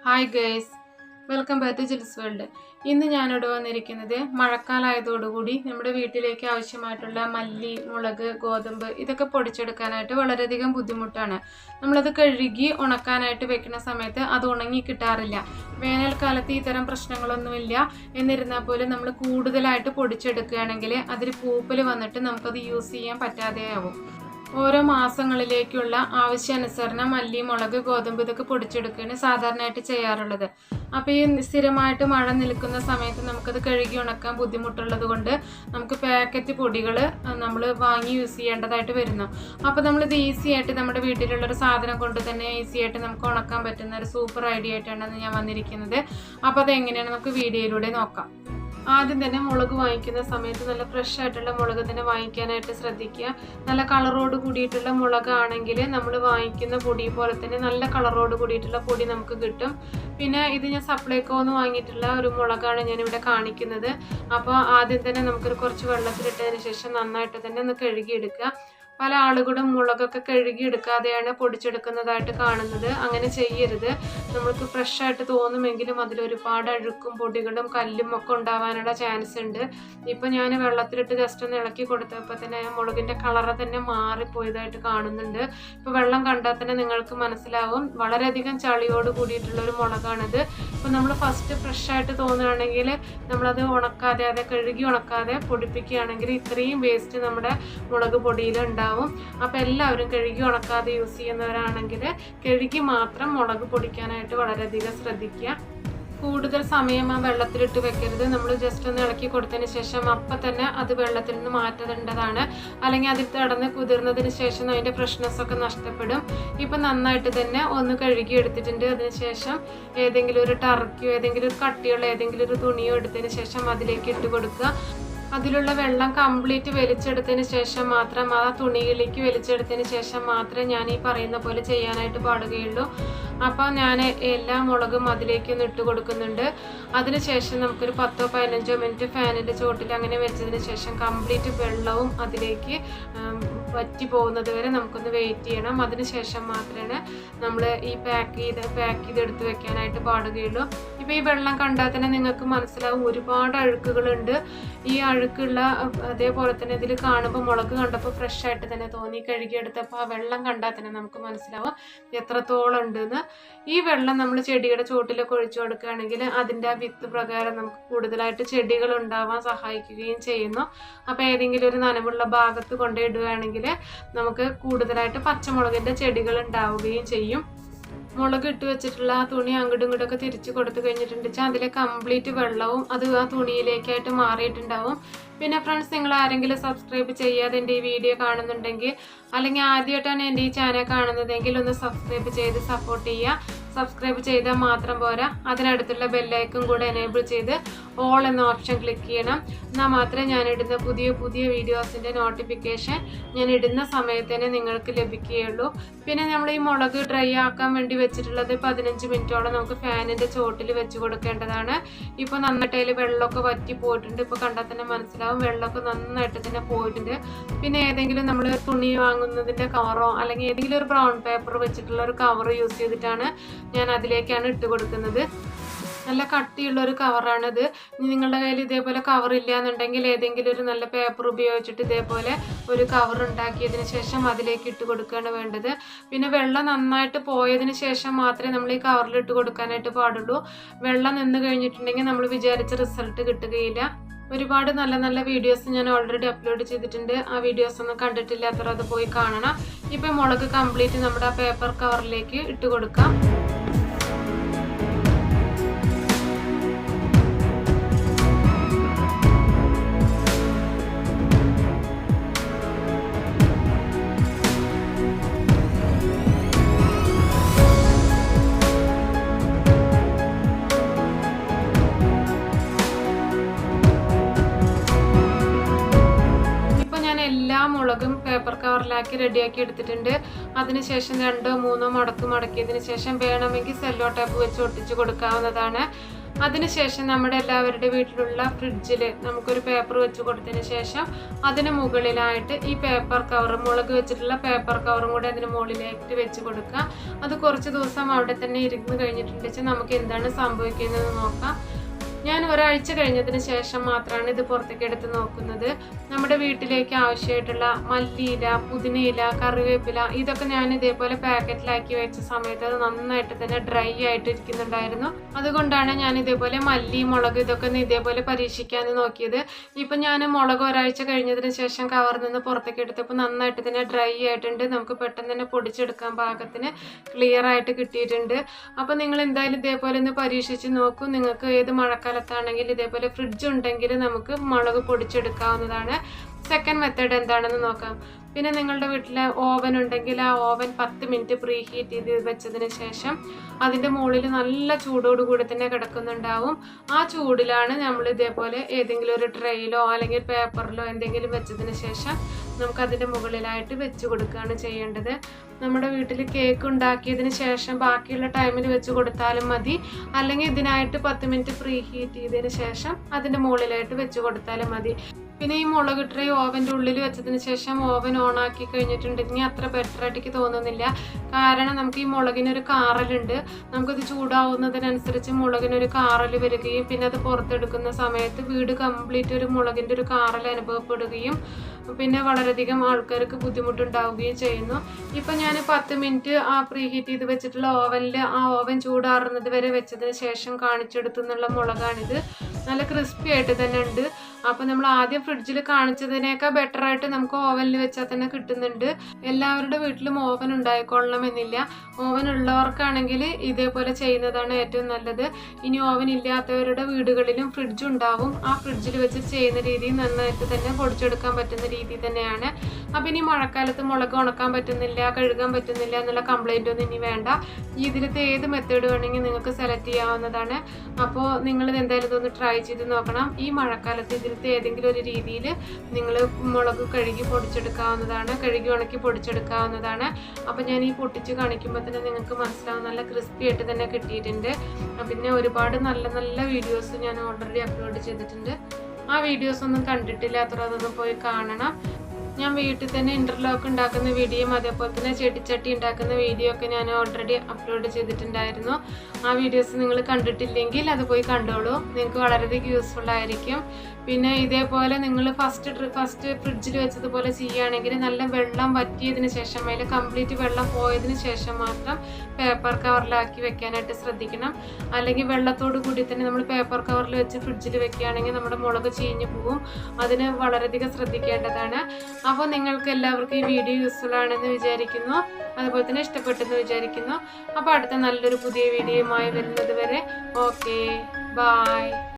Hi guys, welcome back to Jill's world. ഇന്ന് ഞാനിവിടെ വന്നിരിക്കുന്നത് മഴക്കാലമായതോടുകൂടി നമ്മുടെ വീട്ടിലേക്ക് ആവശ്യമായിട്ടുള്ള മല്ലി, മുളക്, ഗോതമ്പ് ഇതൊക്കെ പൊടിച്ചെടുക്കാനായിട്ട് വളരെയധികം ബുദ്ധിമുട്ടാണ്. നമ്മളത് കഴുകി ഉണക്കാനായിട്ട് വെക്കുന്ന സമയത്ത് അത് ഉണങ്ങി കിട്ടാറില്ല. വേനൽക്കാലത്ത് ഇത്തരം പ്രശ്നങ്ങളൊന്നുമില്ല. എന്നിരുന്നാൽ പോലും നമ്മൾ കൂടുതലായിട്ട് പൊടിച്ചെടുക്കുകയാണെങ്കിൽ അതിൽ പൂപ്പൽ വന്നിട്ട് നമുക്കത് യൂസ് ചെയ്യാൻ പറ്റാതെയാവും. ഓരോ മാസങ്ങളിലേക്കുള്ള ആവശ്യാനുസരണം മല്ലി, മുളക്, ഗോതമ്പ് ഇതൊക്കെ പൊടിച്ചെടുക്കുകയാണ് സാധാരണയായിട്ട് ചെയ്യാറുള്ളത്. അപ്പോൾ ഈ സ്ഥിരമായിട്ട് മഴ നിൽക്കുന്ന സമയത്ത് നമുക്കത് കഴുകി ഉണക്കാൻ ബുദ്ധിമുട്ടുള്ളത് കൊണ്ട് നമുക്ക് പാക്കറ്റ് പൊടികൾ നമ്മൾ വാങ്ങി യൂസ് ചെയ്യേണ്ടതായിട്ട് വരുന്നു. അപ്പോൾ നമ്മളിത് ഈസി ആയിട്ട് നമ്മുടെ വീട്ടിലുള്ളൊരു സാധനം കൊണ്ട് തന്നെ ഈസി ആയിട്ട് നമുക്ക് ഉണക്കാൻ പറ്റുന്ന ഒരു സൂപ്പർ ഐഡിയ ആയിട്ടാണ് ഞാൻ വന്നിരിക്കുന്നത്. അപ്പോൾ അതെങ്ങനെയാണ് നമുക്ക് വീഡിയോയിലൂടെ നോക്കാം. ആദ്യം തന്നെ മുളക് വാങ്ങിക്കുന്ന സമയത്ത് നല്ല ഫ്രഷ് ആയിട്ടുള്ള മുളക് തന്നെ വാങ്ങിക്കാനായിട്ട് ശ്രദ്ധിക്കുക. നല്ല കളറോട് കൂടിയിട്ടുള്ള മുളകാണെങ്കിൽ നമ്മൾ വാങ്ങിക്കുന്ന പൊടി പോലെ തന്നെ നല്ല കളറോട് കൂടിയിട്ടുള്ള പൊടി നമുക്ക് കിട്ടും. പിന്നെ ഇത് ഞാൻ സപ്ലൈക്കോന്ന് വാങ്ങിയിട്ടുള്ള ഒരു മുളകാണ് ഞാനിവിടെ കാണിക്കുന്നത്. അപ്പോൾ ആദ്യം തന്നെ നമുക്കൊരു കുറച്ച് വെള്ളത്തിലിട്ടതിന് ശേഷം നന്നായിട്ട് തന്നെ ഒന്ന് കഴുകിയെടുക്കുക. പല ആളുകളും മുളകൊക്കെ കഴുകിയെടുക്കാതെയാണ് പൊടിച്ചെടുക്കുന്നതായിട്ട് കാണുന്നത്. അങ്ങനെ ചെയ്യരുത്. നമുക്ക് ഫ്രഷായിട്ട് തോന്നുമെങ്കിലും അതിലൊരുപാട് അഴുക്കും പൊടികളും കല്ലും ഒക്കെ ഉണ്ടാവാനുള്ള ചാൻസ് ഉണ്ട്. ഇപ്പം ഞാൻ വെള്ളത്തിലിട്ട് ജസ്റ്റ് ഒന്ന് ഇളക്കി കൊടുത്തപ്പോൾ തന്നെ മുളകിൻ്റെ കളറ് തന്നെ മാറിപ്പോയതായിട്ട് കാണുന്നുണ്ട്. ഇപ്പോൾ വെള്ളം കണ്ടാൽ തന്നെ നിങ്ങൾക്ക് മനസ്സിലാവും വളരെയധികം ചളിയോട് കൂടിയിട്ടുള്ളൊരു മുളകാണിത്. ഇപ്പോൾ നമ്മൾ ഫസ്റ്റ് ഫ്രഷായിട്ട് തോന്നുകയാണെങ്കിൽ നമ്മളത് ഉണക്കാതെ കഴുകി ഉണക്കാതെ പൊടിപ്പിക്കുകയാണെങ്കിൽ ഇത്രയും വേസ്റ്റ് നമ്മുടെ മുളക് പൊടിയിൽ ഉണ്ടാവും. അപ്പോൾ എല്ലാവരും കഴുകി ഉണക്കാതെ യൂസ് ചെയ്യുന്നവരാണെങ്കിൽ കഴുകി മാത്രം മുളക് പൊടിക്കാനായിട്ട് വളരെയധികം ശ്രദ്ധിക്കുക. കൂടുതൽ സമയം ആ വെള്ളത്തിലിട്ട് വെക്കരുത്. നമ്മൾ ജസ്റ്റ് ഒന്ന് ഇളക്കി കൊടുത്തതിന് ശേഷം അപ്പം തന്നെ അത് വെള്ളത്തിൽ നിന്ന് മാറ്റേണ്ടതാണ്. അല്ലെങ്കിൽ അതിൽ തടന്ന് കുതിർന്നതിന് ശേഷം അതിൻ്റെ ഫ്രഷ്നെസ് ഒക്കെ നഷ്ടപ്പെടും. ഇപ്പം നന്നായിട്ട് തന്നെ ഒന്ന് കഴുകി എടുത്തിട്ടുണ്ട്. അതിനുശേഷം ഏതെങ്കിലും ഒരു ടർക്കിയോ ഏതെങ്കിലും ഒരു കട്ടിയുള്ള ഏതെങ്കിലും ഒരു തുണിയോ എടുത്തതിന് ശേഷം അതിലേക്ക് ഇട്ട് കൊടുക്കുക. അതിലുള്ള വെള്ളം കംപ്ലീറ്റ് വലിച്ചെടുത്തതിന് ശേഷം മാത്രം ആ തുണിയിലേക്ക് വലിച്ചെടുത്തതിന് ശേഷം മാത്രമേ ഞാൻ ഈ പറയുന്ന പോലെ ചെയ്യാനായിട്ട് പാടുകയുള്ളൂ. അപ്പോൾ ഞാൻ എല്ലാ മുളകും അതിലേക്കൊന്ന് ഇട്ട് കൊടുക്കുന്നുണ്ട്. അതിനുശേഷം നമുക്കൊരു 10-15 മിനിറ്റ് ഫാനിൻ്റെ ചോട്ടിൽ അങ്ങനെ വെച്ചതിന് ശേഷം കംപ്ലീറ്റ് വെള്ളവും അതിലേക്ക് വറ്റി പോകുന്നത് വരെ നമുക്കൊന്ന് വെയിറ്റ് ചെയ്യണം. അതിനുശേഷം മാത്രമേ നമ്മൾ ഈ പാക്ക് ചെയ്തെടുത്ത് വെക്കാനായിട്ട് പാടുകയുള്ളൂ. ഇപ്പോൾ ഈ വെള്ളം കണ്ടാൽ തന്നെ നിങ്ങൾക്ക് മനസ്സിലാവും ഒരുപാട് അഴുക്കുകളുണ്ട്. ഈ അഴുക്കുള്ള അതേപോലെ തന്നെ ഇതിൽ കാണുമ്പോൾ മുളക് കണ്ടപ്പോൾ ഫ്രഷ് ആയിട്ട് തന്നെ തോന്നി. കഴുകിയെടുത്തപ്പോൾ ആ വെള്ളം കണ്ടാൽ തന്നെ നമുക്ക് മനസ്സിലാവും എത്രത്തോളം ഉണ്ടെന്ന്. ഈ വെള്ളം നമ്മൾ ചെടിയുടെ ചോട്ടിലൊക്കെ ഒഴിച്ചു കൊടുക്കുകയാണെങ്കിൽ അതിൻ്റെ ആ വിത്ത് പ്രകാരം നമുക്ക് കൂടുതലായിട്ട് ചെടികൾ ഉണ്ടാവാൻ സഹായിക്കുകയും ചെയ്യുന്നു. അപ്പോൾ ഏതെങ്കിലും ഒരു നനവുള്ള ഭാഗത്ത് കൊണ്ടിടുകയാണെങ്കിൽ നമുക്ക് കൂടുതലായിട്ട് പച്ചമുളകിൻ്റെ ചെടികൾ ഉണ്ടാവുകയും ചെയ്യും. മുളക് ഇട്ട് വെച്ചിട്ടുള്ള ആ തുണി അങ്ങോട്ടും ഇങ്ങോട്ടൊക്കെ തിരിച്ച് കൊടുത്തു കഴിഞ്ഞിട്ടുണ്ട് വെച്ചാൽ അതിലെ കംപ്ലീറ്റ് വെള്ളവും അത് ആ തുണിയിലേക്കായിട്ട് മാറിയിട്ടുണ്ടാവും. പിന്നെ ഫ്രണ്ട്സ്, നിങ്ങൾ ആരെങ്കിലും സബ്സ്ക്രൈബ് ചെയ്യാതെ എൻ്റെ ഈ വീഡിയോ കാണുന്നുണ്ടെങ്കിൽ അല്ലെങ്കിൽ ആദ്യമായിട്ടാണ് എൻ്റെ ഈ ചാനൽ കാണുന്നതെങ്കിൽ ഒന്ന് സബ്സ്ക്രൈബ് ചെയ്ത് സപ്പോർട്ട് ചെയ്യുക. സബ്സ്ക്രൈബ് ചെയ്താൽ മാത്രം പോരാ, അതിനടുത്തുള്ള ബെല്ലൈക്കൺ കൂടെ എനേബിൾ ചെയ്ത് ഓൾ എന്ന ഓപ്ഷൻ ക്ലിക്ക് ചെയ്യണം. എന്നാൽ മാത്രമേ ഞാനിടുന്ന പുതിയ വീഡിയോസിൻ്റെ നോട്ടിഫിക്കേഷൻ ഞാൻ ഇടുന്ന സമയത്ത് തന്നെ നിങ്ങൾക്ക് ലഭിക്കുകയുള്ളൂ. പിന്നെ നമ്മൾ ഈ മുളക് ഡ്രൈ ആക്കാൻ വേണ്ടി വെച്ചിട്ടുള്ളത് 15 മിനിറ്റോളം നമുക്ക് ഫാനിൻ്റെ ചോട്ടിൽ വെച്ച് കൊടുക്കേണ്ടതാണ്. ഇപ്പോൾ നന്നായിട്ട് വെള്ളമൊക്കെ വറ്റി പോയിട്ടുണ്ട്. ഇപ്പോൾ കണ്ടാൽ തന്നെ മനസ്സിലാവും വെള്ളമൊക്കെ നന്നായിട്ട് തന്നെ പോയിട്ടുണ്ട്. പിന്നെ ഏതെങ്കിലും നമ്മൾ തുണി വാങ്ങുന്നതിൻ്റെ കവറോ അല്ലെങ്കിൽ ഏതെങ്കിലും ഒരു ബ്രൗൺ പേപ്പർ വെച്ചിട്ടുള്ള ഒരു കവർ യൂസ് ചെയ്തിട്ടാണ് ഞാൻ അതിലേക്കാണ് ഇട്ട് കൊടുക്കുന്നത്. നല്ല കട്ടിയുള്ളൊരു കവറാണിത്. നിങ്ങളുടെ കയ്യിൽ ഇതേപോലെ കവർ ഇല്ല എന്നുണ്ടെങ്കിൽ ഏതെങ്കിലും ഒരു നല്ല പേപ്പർ ഉപയോഗിച്ചിട്ട് ഇതേപോലെ ഒരു കവർ ഉണ്ടാക്കിയതിന് ശേഷം അതിലേക്ക് ഇട്ട് കൊടുക്കുകയാണ് വേണ്ടത്. പിന്നെ വെള്ളം നന്നായിട്ട് പോയതിന് ശേഷം മാത്രമേ നമ്മൾ ഈ കവറിൽ ഇട്ട് കൊടുക്കാനായിട്ട് പാടുള്ളൂ. വെള്ളം നിന്ന് കഴിഞ്ഞിട്ടുണ്ടെങ്കിൽ നമ്മൾ വിചാരിച്ച റിസൾട്ട് കിട്ടുകയില്ല. ഒരുപാട് നല്ല വീഡിയോസ് ഞാൻ ഓൾറെഡി അപ്ലോഡ് ചെയ്തിട്ടുണ്ട്. ആ വീഡിയോസ് ഒന്നും കണ്ടിട്ടില്ലാത്തവർ അത് പോയി കാണണം. ഇപ്പം മുളക് കംപ്ലീറ്റ് നമ്മുടെ ആ പേപ്പർ കവറിലേക്ക് ഇട്ട് കൊടുക്കാം. എല്ലാ മുളകും പേപ്പർ കവറിലാക്കി റെഡിയാക്കി എടുത്തിട്ടുണ്ട്. അതിനുശേഷം 2-3 മടക്കിയതിന് ശേഷം വേണമെങ്കിൽ സെല്ലോ ടേപ്പ് വെച്ച് ഒട്ടിച്ച് കൊടുക്കാവുന്നതാണ്. അതിനുശേഷം നമ്മുടെ എല്ലാവരുടെ വീട്ടിലുള്ള ഫ്രിഡ്ജിൽ നമുക്കൊരു പേപ്പർ വെച്ച് കൊടുത്തതിന് ശേഷം അതിന് മുകളിലായിട്ട് ഈ പേപ്പർ കവർ, മുളക് വെച്ചിട്ടുള്ള പേപ്പർ കവറും കൂടി അതിന് മുകളിലേക്ക് വെച്ച് കൊടുക്കുക. അത് കുറച്ച് ദിവസം അവിടെ തന്നെ ഇരുന്ന് കഴിഞ്ഞിട്ടുണ്ടെങ്കിൽ നമുക്ക് എന്താണ് സംഭവിക്കുന്നത് നോക്കാം. ഞാൻ ഒരാഴ്ച കഴിഞ്ഞതിന് ശേഷം മാത്രമാണ് ഇത് പുറത്തേക്ക് എടുത്ത് നോക്കുന്നത്. നമ്മുടെ വീട്ടിലേക്ക് ആവശ്യമായിട്ടുള്ള മല്ലിയില, പുതിനയില, കറിവേപ്പില ഇതൊക്കെ ഞാൻ ഇതേപോലെ പാക്കറ്റിലാക്കി വെച്ച സമയത്ത് അത് നന്നായിട്ട് തന്നെ ഡ്രൈ ആയിട്ട് ഇരിക്കുന്നുണ്ടായിരുന്നു. അതുകൊണ്ടാണ് ഞാൻ ഇതേപോലെ മല്ലി, മുളക് ഇതൊക്കെ ഇതേപോലെ പരീക്ഷിക്കാൻ നോക്കിയത്. ഇപ്പം ഞാൻ മുളക് ഒരാഴ്ച കഴിഞ്ഞതിന് ശേഷം കവറിൽ നിന്ന് പുറത്തേക്ക് എടുത്തപ്പോൾ നന്നായിട്ട് തന്നെ ഡ്രൈ ആയിട്ടുണ്ട്. നമുക്ക് പെട്ടെന്ന് തന്നെ പൊടിച്ചെടുക്കാൻ പാകത്തിന് ക്ലിയർ ആയിട്ട് കിട്ടിയിട്ടുണ്ട്. അപ്പം നിങ്ങൾ എന്തായാലും ഇതേപോലെ ഒന്ന് പരീക്ഷിച്ച് നോക്കൂ. നിങ്ങൾക്ക് ഏത് മഴക്കാലത്താണെങ്കിൽ ഇതേപോലെ ഫ്രിഡ്ജ് ഉണ്ടെങ്കിൽ നമുക്ക് മുളക് പൊടിച്ചെടുക്കാവുന്നതാണ്. സെക്കൻഡ് മെത്തേഡ് എന്താണെന്ന് നോക്കാം. പിന്നെ നിങ്ങളുടെ വീട്ടിലെ ഓവൻ ഉണ്ടെങ്കിൽ ആ ഓവൻ 10 മിനിറ്റ് പ്രീ ഹീറ്റ് ചെയ്ത് വെച്ചതിന് ശേഷം അതിൻ്റെ മുകളിൽ നല്ല ചൂടോടുകൂടി തന്നെ കിടക്കുന്നുണ്ടാവും. ആ ചൂടിലാണ് നമ്മൾ ഇതേപോലെ ഏതെങ്കിലും ഒരു ട്രെയിലോ അല്ലെങ്കിൽ പേപ്പറിലോ എന്തെങ്കിലും വെച്ചതിന് ശേഷം നമുക്കതിൻ്റെ മുകളിലായിട്ട് വെച്ച് കൊടുക്കുകയാണ് ചെയ്യേണ്ടത്. നമ്മുടെ വീട്ടിൽ കേക്ക് ഉണ്ടാക്കിയതിന് ശേഷം ബാക്കിയുള്ള ടൈമിൽ വെച്ച് കൊടുത്താലും മതി, അല്ലെങ്കിൽ ഇതിനായിട്ട് 10 മിനിറ്റ് പ്രീ ഹീറ്റ് ചെയ്തതിന് ശേഷം അതിൻ്റെ മുകളിലായിട്ട് വെച്ച് കൊടുത്താലും മതി. പിന്നെ ഈ മുളക് ട്രേ ഓവൻ്റെ ഉള്ളിൽ വെച്ചതിന് ശേഷം ഓവൻ ഓൺ ആക്കി കഴിഞ്ഞിട്ടുണ്ടെങ്കിൽ അത്ര ബെറ്റർ ആയിട്ട് എനിക്ക് തോന്നുന്നില്ല. കാരണം നമുക്ക് ഈ മുളകിനൊരു കാറലുണ്ട്. നമുക്കത് ചൂടാവുന്നതിനനുസരിച്ച് മുളകിനൊരു കാറൽ വരികയും പിന്നെ അത് പുറത്തെടുക്കുന്ന സമയത്ത് വീട് കംപ്ലീറ്റ് ഒരു മുളകിൻ്റെ ഒരു കാറൽ അനുഭവപ്പെടുകയും പിന്നെ വളരെയധികം ആൾക്കാർക്ക് ബുദ്ധിമുട്ടുണ്ടാവുകയും ചെയ്യുന്നു. ഇപ്പം ഞാൻ 10 മിനിറ്റ് ആ പ്രീ ഹീറ്റ് ചെയ്ത് വെച്ചിട്ടുള്ള ഓവനിൽ ആ ഓവൻ ചൂടാറുന്നത് വരെ വെച്ചതിന് ശേഷം കാണിച്ചെടുത്തു എന്നുള്ള മുളകാണിത്. നല്ല ക്രിസ്പി ആയിട്ട് തന്നെ ഉണ്ട്. അപ്പോൾ നമ്മൾ ആദ്യം ഫ്രിഡ്ജിൽ കാണിച്ചതിനേക്കാൾ ബെറ്റർ ആയിട്ട് നമുക്ക് ഓവനിൽ വെച്ചാൽ തന്നെ കിട്ടുന്നുണ്ട്. എല്ലാവരുടെ വീട്ടിലും ഓവൻ ഉണ്ടായിക്കൊള്ളണമെന്നില്ല. ഓവൻ ഉള്ളവർക്കാണെങ്കിൽ ഇതേപോലെ ചെയ്യുന്നതാണ് ഏറ്റവും നല്ലത്. ഇനി ഓവൻ ഇല്ലാത്തവരുടെ വീടുകളിലും ഫ്രിഡ്ജ് ഉണ്ടാവും. ആ ഫ്രിഡ്ജിൽ വെച്ച് ചെയ്യുന്ന രീതി നന്നായിട്ട് തന്നെ പൊടിച്ചെടുക്കാൻ പറ്റുന്ന രീതി തന്നെയാണ്. അപ്പം ഇനി മഴക്കാലത്ത് മുളക് ഉണക്കാൻ പറ്റുന്നില്ല, കഴുകാൻ പറ്റുന്നില്ല എന്നുള്ള കംപ്ലൈൻ്റ് ഒന്നും ഇനി വേണ്ട. ഇതിലത്തെ ഏത് മെത്തേഡ് വേണമെങ്കിൽ നിങ്ങൾക്ക് സെലക്ട് ചെയ്യാവുന്നതാണ്. അപ്പോൾ നിങ്ങൾ എന്തായാലും ഇതൊന്ന് ട്രൈ ചെയ്ത് നോക്കണം. ഈ മഴക്കാലത്ത് ഇതിലത്തെ ഏതെങ്കിലും ഒരു രീതിയിൽ നിങ്ങൾ മുളക് കഴുകി പൊടിച്ചെടുക്കാവുന്നതാണ്, കഴുകി ഉണക്കി പൊടിച്ചെടുക്കാവുന്നതാണ്. അപ്പം ഞാൻ ഈ പൊട്ടിച്ച് കാണിക്കുമ്പോൾ തന്നെ നിങ്ങൾക്ക് മനസ്സിലാവും നല്ല ക്രിസ്പി ആയിട്ട് തന്നെ കിട്ടിയിട്ടുണ്ട്. പിന്നെ ഒരുപാട് നല്ല നല്ല വീഡിയോസ് ഞാൻ ഓൾറെഡി അപ്ലോഡ് ചെയ്തിട്ടുണ്ട്. ആ വീഡിയോസ് ഒന്നും കണ്ടിട്ടില്ലാത്തവർ അതൊന്നും പോയി കാണണം. ഞാൻ വീട്ടിൽ തന്നെ ഇൻ്റർലോക്ക് ഉണ്ടാക്കുന്ന വീഡിയോയും അതേപോലെ തന്നെ ചെടിച്ചട്ടി ഉണ്ടാക്കുന്ന വീഡിയോ ഒക്കെ ഞാൻ ഓൾറെഡി അപ്ലോഡ് ചെയ്തിട്ടുണ്ടായിരുന്നു. ആ വീഡിയോസ് നിങ്ങൾ കണ്ടിട്ടില്ലെങ്കിൽ അത് പോയി കണ്ടോളൂ, നിങ്ങൾക്ക് വളരെയധികം യൂസ്ഫുൾ ആയിരിക്കും. പിന്നെ ഇതേപോലെ നിങ്ങൾ ഫസ്റ്റ് ഫ്രിഡ്ജിൽ വെച്ചതുപോലെ ചെയ്യുകയാണെങ്കിൽ നല്ല വെള്ളം വറ്റിയതിന് ശേഷം അതിൽ കംപ്ലീറ്റ് വെള്ളം പോയതിന് ശേഷം മാത്രം പേപ്പർ കവറിലാക്കി വെക്കാനായിട്ട് ശ്രദ്ധിക്കണം. അല്ലെങ്കിൽ വെള്ളത്തോട് കൂടി തന്നെ നമ്മൾ പേപ്പർ കവറിൽ വെച്ച് ഫ്രിഡ്ജിൽ വെക്കുകയാണെങ്കിൽ നമ്മുടെ മുളക് ചീഞ്ഞു പോകും. അതിന് വളരെയധികം ശ്രദ്ധിക്കേണ്ടതാണ്. അപ്പോൾ നിങ്ങൾക്ക് എല്ലാവർക്കും ഈ വീഡിയോ യൂസ്ഫുൾ ആണെന്ന് വിചാരിക്കുന്നു, അതുപോലെ തന്നെ ഇഷ്ടപ്പെട്ടെന്ന് വിചാരിക്കുന്നു. അപ്പോൾ അടുത്ത നല്ലൊരു പുതിയ വീഡിയോയുമായി വരുന്നത് വരെ ഓക്കെ, ബൈ.